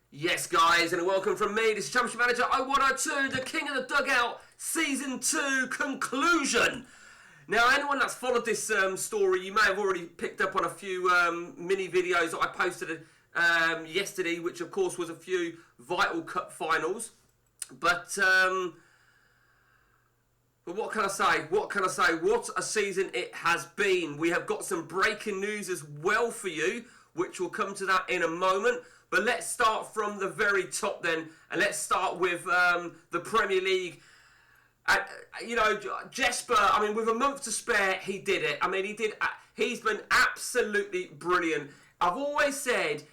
Yes, guys, and welcome from me. This is Championship Manager 0102, the King of the Dugout, Season 2 conclusion. Now, anyone that's followed this story, you may have already picked up on a few mini videos that I posted yesterday, which, of course, was a few Vital Cup finals. But what can I say? What can I say? What a season it has been. We have got some breaking news as well for you, which we'll come to that in a moment. But let's start from the very top then, and let's start with the Premier League. Jesper, I mean, with a month to spare, he did it. I mean, he's been absolutely brilliant. I've always said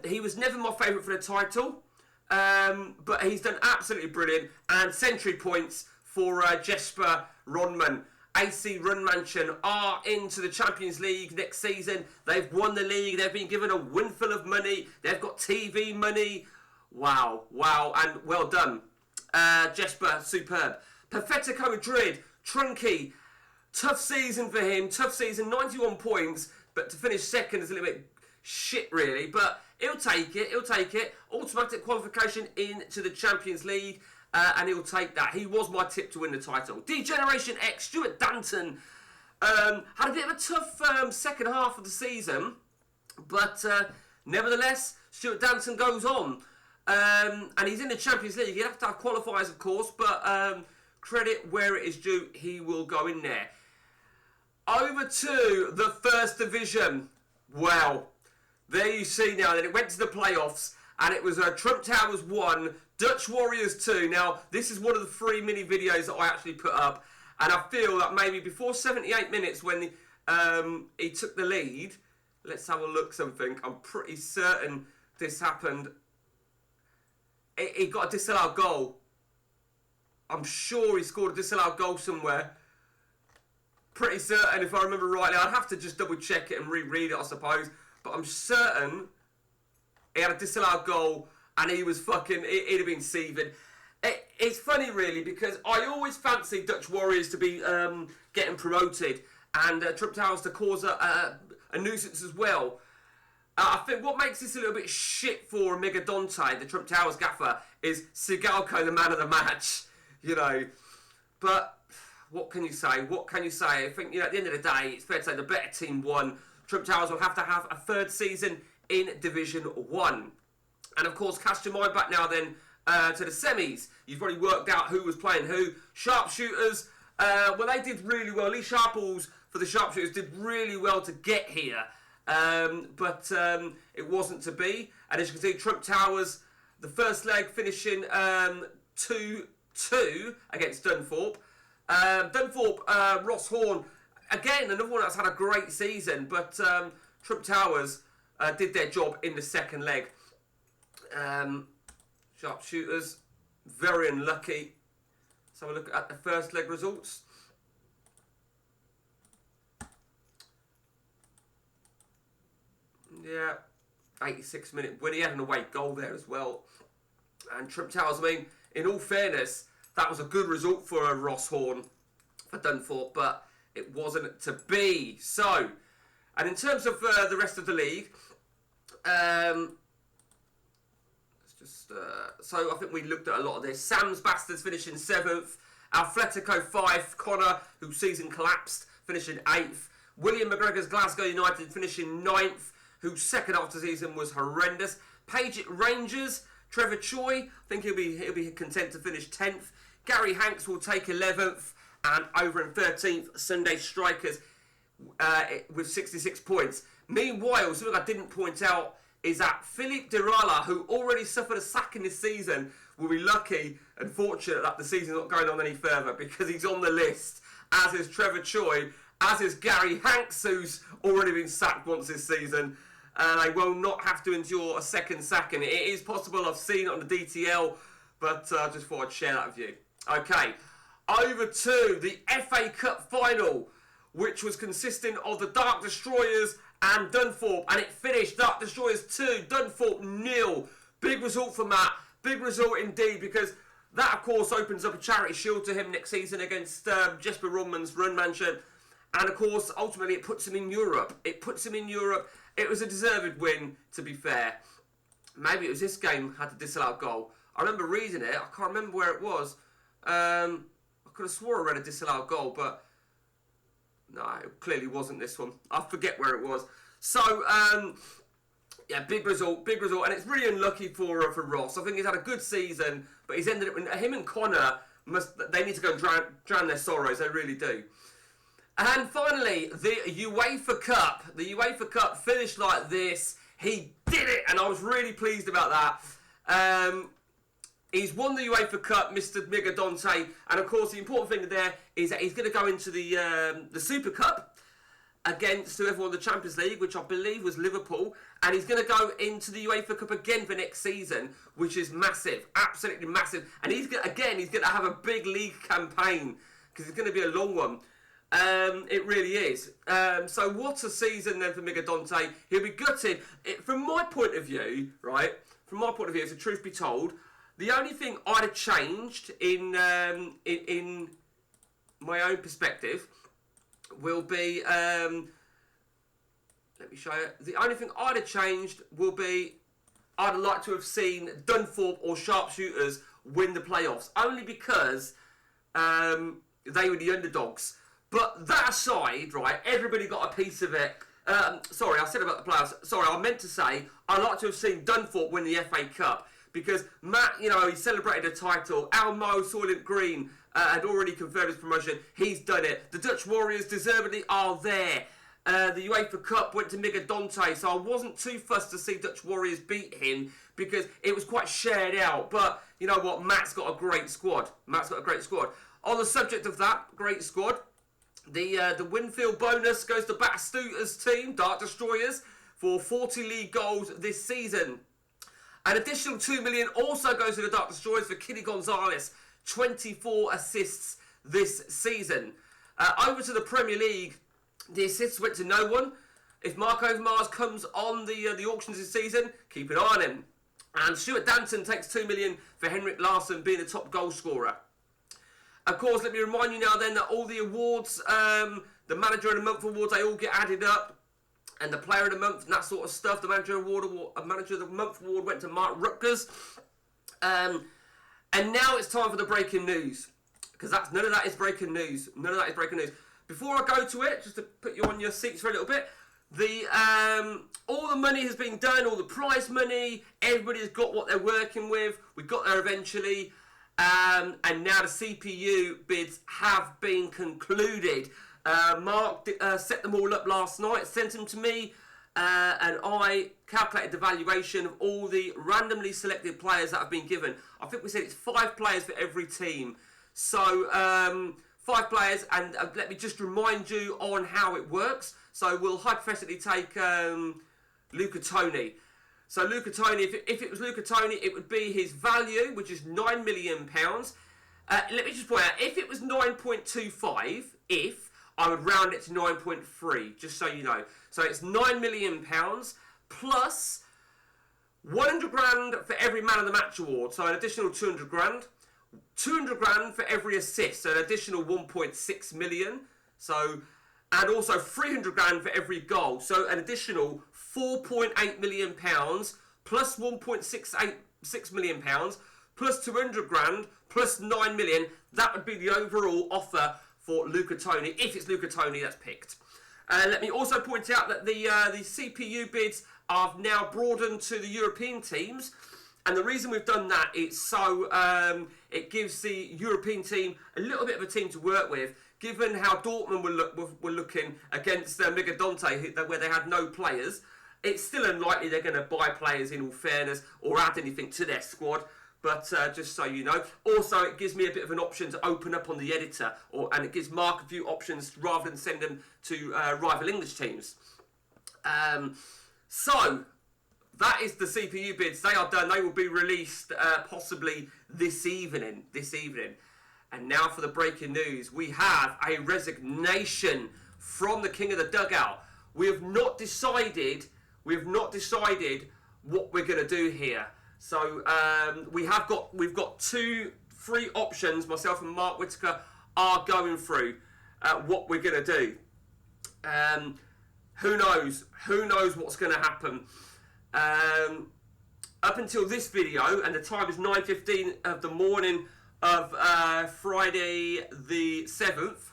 he was never my favourite for the title, but he's done absolutely brilliant. And century points for Jesper Ronman. AC Runmansion are into the Champions League next season. They've won the league. They've been given a windfall of money. They've got TV money. Wow, and well done. Jesper, superb. Perfetico Madrid, Trunky. Tough season for him. Tough season, 91 points. But to finish second is a little bit shit, really. But he'll take it. He'll take it. Automatic qualification into the Champions League. And he'll take that. He was my tip to win the title. D-Generation X, Stuart Danton, had a bit of a tough second half of the season. But nevertheless, Stuart Danton goes on. And he's in the Champions League. He'd have to have qualifiers, of course. But credit where it is due, he will go in there. Over to the First Division. Well, there you see now that it went to the playoffs. And it was Trump Towers 1, Dutch Warriors 2. Now, this is one of the 3 mini videos that I actually put up. And I feel that maybe before 78 minutes when he took the lead, let's have a look something. I'm pretty certain this happened. He got a disallowed goal. I'm sure he scored a disallowed goal somewhere. Pretty certain, if I remember rightly. I'd have to just double check it and reread it, I suppose. But I'm certain he had a disallowed goal and he was fucking, he'd have been seething. It's funny, really, because I always fancied Dutch Warriors to be getting promoted and Trump Towers to cause a nuisance as well. I think what makes this a little bit shit for Megadonte, the Trump Towers gaffer, is Sigalko, the man of the match, you know. But what can you say? What can you say? I think, at the end of the day, it's fair to say the better team won. Trump Towers will have to have a third season in Division 1. And of course, cast your mind back now then to the semis. You've already worked out who was playing who. Sharpshooters, well, they did really well. Lee Sharples for the Sharpshooters did really well to get here. But it wasn't to be. And as you can see, Trump Towers, the first leg finishing 2-2 against Dunthorpe. Dunthorpe, Ross Horn, again, another one that's had a great season. But Trump Towers did their job in the second leg. Sharpshooters, very unlucky. Let's have a look at the first leg results. Yeah, 86-minute win. He had an away goal there as well. And Trump Towers, I mean, in all fairness, that was a good result for Ross Horn for Dunthorpe, but it wasn't to be. So, and in terms of the rest of the league, so I think we looked at a lot of this. Sam's Bastards finishing 7th. Atletico 5. Connor, whose season collapsed, finishing 8th. William McGregor's Glasgow United finishing 9th, whose second half of the season was horrendous. Paget Rangers, Trevor Choi, I think he'll be content to finish 10th. Gary Hanks will take 11th. And over in 13th, Sunday Strikers with 66 points. Meanwhile, something I didn't point out is that Philippe Dirala, who already suffered a sacking this season, will be lucky and fortunate that the season's not going on any further because he's on the list, as is Trevor Choi, as is Gary Hanks, who's already been sacked once this season. And they will not have to endure a second sacking. It is possible, I've seen it on the DTL, but I just thought I'd share that with you. Okay, over to the FA Cup final, which was consisting of the Dark Destroyers and Dunthorpe, and it finished Dark Destroyers 2, Dunthorpe 0. Big result for Matt, big result indeed, because that of course opens up a charity shield to him next season against Jesper Ronman's Runmansion, and of course ultimately it puts him in Europe. It was a deserved win, to be fair. maybe it was this game had a disallowed goal. I remember reading it. I can't remember where it was. I could have swore I read a disallowed goal, but no, it clearly wasn't this one. I forget where it was. So, yeah, big result, and it's really unlucky for Ross. I think he's had a good season, but he's ended up. Him and Connor they need to go and drown their sorrows. They really do. And finally, the UEFA Cup. The UEFA Cup finished like this. He did it, and I was really pleased about that. He's won the UEFA Cup, Mr. Mega Dante, and of course the important thing there is that he's going to go into the Super Cup against whoever won the Champions League, which I believe was Liverpool, and he's going to go into the UEFA Cup again for next season, which is massive, absolutely massive. And he's going to have a big league campaign because it's going to be a long one. It really is. So what a season then for Mega Dante. He'll be gutted. From my point of view, right? From my point of view, if the truth be told, the only thing I'd have changed in my own perspective will be, let me show you. The only thing I'd have changed will be I'd like to have seen Dunthorpe or Sharpshooters win the playoffs, only because they were the underdogs. But that aside, right, everybody got a piece of it. Sorry, I said about the playoffs. Sorry, I meant to say I'd like to have seen Dunthorpe win the FA Cup. Because Matt, he celebrated a title. Almo Soylent Green had already confirmed his promotion. He's done it. The Dutch Warriors deservedly are there. The UEFA Cup went to Mega Dante, so I wasn't too fussed to see Dutch Warriors beat him because it was quite shared out. But you know what? Matt's got a great squad. On the subject of that great squad, the Winfield bonus goes to Batistu's team, Dark Destroyers, for 40 league goals this season. An additional 2 million also goes to the Dark Destroyers for Kenny Gonzalez, 24 assists this season. Over to the Premier League, the assists went to no one. If Mark Overmars comes on the auctions this season, keep an eye on him. And Stuart Danton takes 2 million for Henrik Larsson being the top goal scorer. Of course, let me remind you now then that all the awards, the Manager of the Month awards, they all get added up. And the Player of the Month and that sort of stuff. The Manager of the Month award went to Mark Rutgers. And now it's time for the breaking news. Because none of that is breaking news. Before I go to it, just to put you on your seats for a little bit, all the money has been done, all the prize money, everybody's got what they're working with. We got there eventually. And now the CPU bids have been concluded. Mark set them all up last night, sent them to me, and I calculated the valuation of all the randomly selected players that have been given. I think we said it's 5 players for every team. So, 5 players, and let me just remind you on how it works. So we'll hypothetically take Luca Toni. So Luca Toni, if it was Luca Toni, it would be his value, which is £9 million. Let me just point out, if it was 9.25, I would round it to 9.3, just so you know. So it's £9 million plus 100 grand for every Man of the Match award, so an additional 200 grand. 200 grand for every assist, so an additional 1.6 million. So, and also 300 grand for every goal, so an additional 4.8 million pounds plus 1.6 million pounds plus 200 grand plus 9 million. That would be the overall offer for Luca Toni, if it's Luca Toni that's picked. Let me also point out that the CPU bids are now broadened to the European teams, and the reason we've done that is so it gives the European team a little bit of a team to work with, given how Dortmund were looking against Mega Dante, where they had no players. It's still unlikely they're going to buy players, in all fairness, or add anything to their squad. But just so you know. Also, it gives me a bit of an option to open up on the editor, and it gives Mark a few options rather than send them to rival English teams. So, that is the CPU bids. They are done. They will be released possibly this evening. And now for the breaking news. We have a resignation from the King of the Dugout. We have not decided what we're going to do here. So we've got 2 free options. Myself and Mark Whitaker are going through what we're going to do. Who knows? Who knows what's going to happen? up until this video, and the time is 9:15 of the morning of Friday the 7th,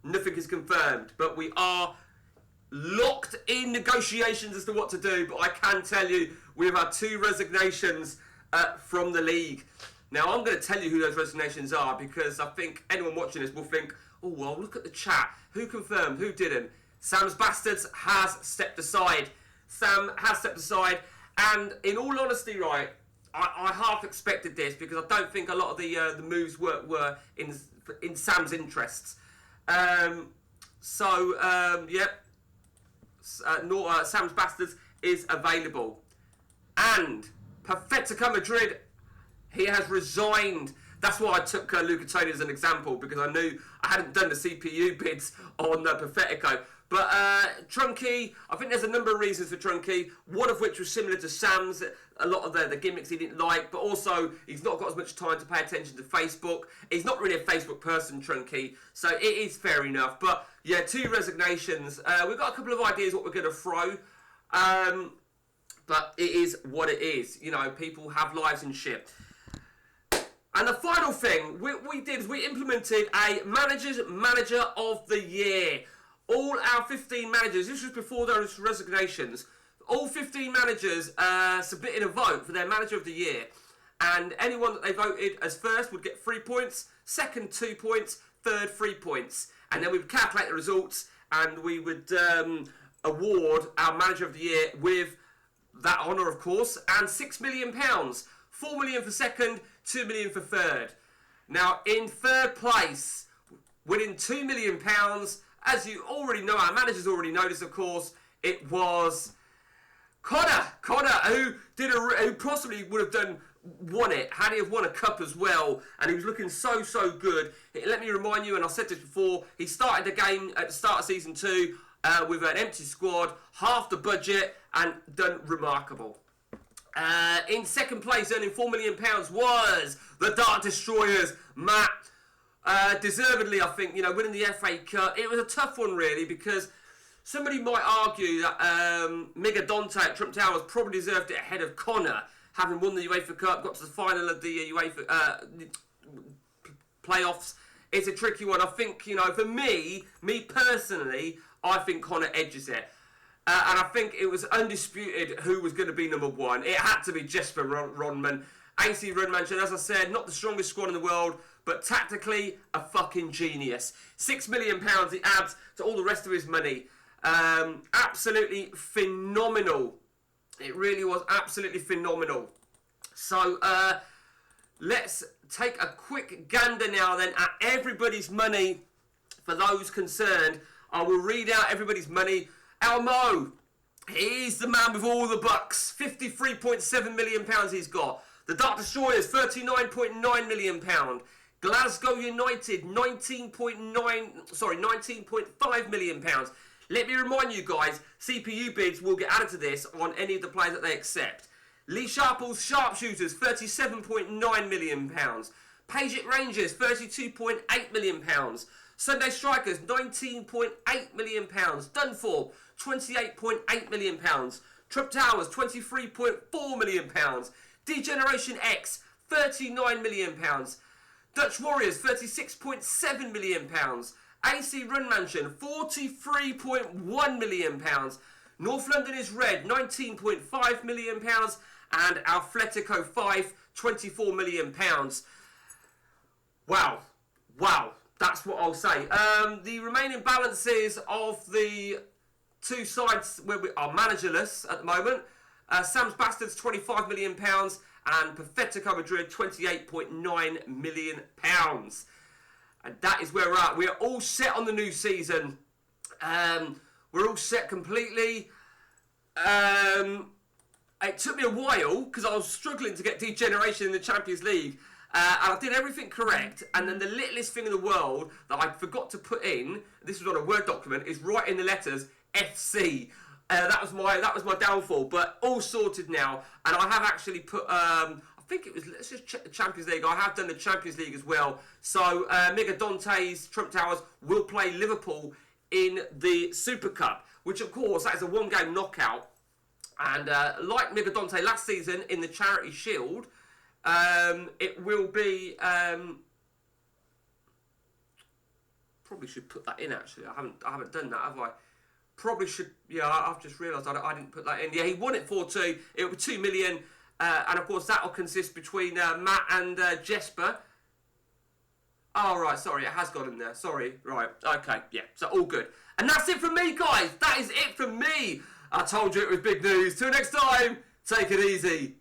nothing is confirmed. But we are locked in negotiations as to what to do. But I can tell you, we've had 2 resignations from the league. Now, I'm going to tell you who those resignations are, because I think anyone watching this will think, oh, well, look at the chat. Who confirmed? Who didn't? Sam's Bastards has stepped aside. Sam has stepped aside. And in all honesty, right, I half expected this, because I don't think a lot of the moves were in Sam's interests. Sam's Bastards is available. And Perfectica Madrid, he has resigned. That's why I took Luca Toni as an example, because I knew I hadn't done the CPU bids on Perfetico. But Trunky, I think there's a number of reasons for Trunky, one of which was similar to Sam's. A lot of the gimmicks he didn't like, but also he's not got as much time to pay attention to Facebook. He's not really a Facebook person, Trunky, so it is fair enough. But yeah, 2 resignations. We've got a couple of ideas what we're going to throw, but it is what it is. You know, people have lives and shit. And the final thing we did is we implemented a Manager of the Year. All our 15 managers, this was before those resignations, all 15 managers submitted a vote for their Manager of the Year. And anyone that they voted as first would get 3 points, second 2 points, third 3 points. And then we would calculate the results, and we would award our Manager of the Year with that honour, of course, and £6 million. 4 million for second, 2 million for third. Now, in third place, winning £2 million, as you already know, our managers already know this, of course, it was Connor, who possibly would have won it, had he have won a cup as well, and he was looking so good. Let me remind you, and I said this before, he started the game at the start of season 2 with an empty squad, half the budget, and done remarkable. In second place, earning £4 million, was the Dark Destroyers, Matt. Deservedly, I think, winning the FA Cup. It was a tough one, really, because somebody might argue that Mega Dante at Trump Towers probably deserved it ahead of Connor, having won the UEFA Cup, got to the final of the UEFA playoffs. It's a tricky one. I think, for me personally, I think Connor edges it. And I think it was undisputed who was going to be number 1. It had to be Jesper Ronman. AC Runmansion, as I said, not the strongest squad in the world, but tactically a fucking genius. £6 million he adds to all the rest of his money. Absolutely phenomenal. It really was absolutely phenomenal. So let's take a quick gander now then at everybody's money. For those concerned, I will read out everybody's money. Elmo, he's the man with all the bucks. £53.7 million he's got. The Dark Destroyers, £39.9 million. Glasgow United, £19.5 million. Let me remind you guys, CPU bids will get added to this on any of the players that they accept. Lee Sharple's Sharpshooters, £37.9 million. Paget Rangers, £32.8 million. Sunday Strikers, £19.8 million. Dunfor, £28.8 million. Trump Towers, £23.4 million. Degeneration X, £39 million. Dutch Warriors, £36.7 million. AC Runmansion, £43.1 million. North London is Red, £19.5 million. And Athletico 5, £24 million. Wow. That's what I'll say. The remaining balances of the 2 sides where we are managerless at the moment. Sam's Bastards, £25 million. And Perfetico Madrid, £28.9 million. And that is where we're at. We are all set on the new season. We're all set completely. It took me a while because I was struggling to get degeneration in the Champions League. And I did everything correct. And then the littlest thing in the world that I forgot to put in, this was on a Word document, is write in the letters FC. That was my downfall. But all sorted now. And I have actually put... I think it was, let's just check the Champions League. I have done the Champions League as well. So Mega Dante's Trump Towers will play Liverpool in the Super Cup, which of course that is a 1-game knockout. And like Megadonte last season in the Charity Shield, it will be... probably should put that in, actually. I haven't done that, have I? Probably should... Yeah, I've just realised I didn't put that in. Yeah, he won it 4-2. It will be 2 million. And, of course, that will consist between Matt and Jesper. Oh, right, sorry, it has gone in there. Sorry, right, okay, yeah, so all good. And that's it from me, guys. That is it from me. I told you it was big news. Till next time, take it easy.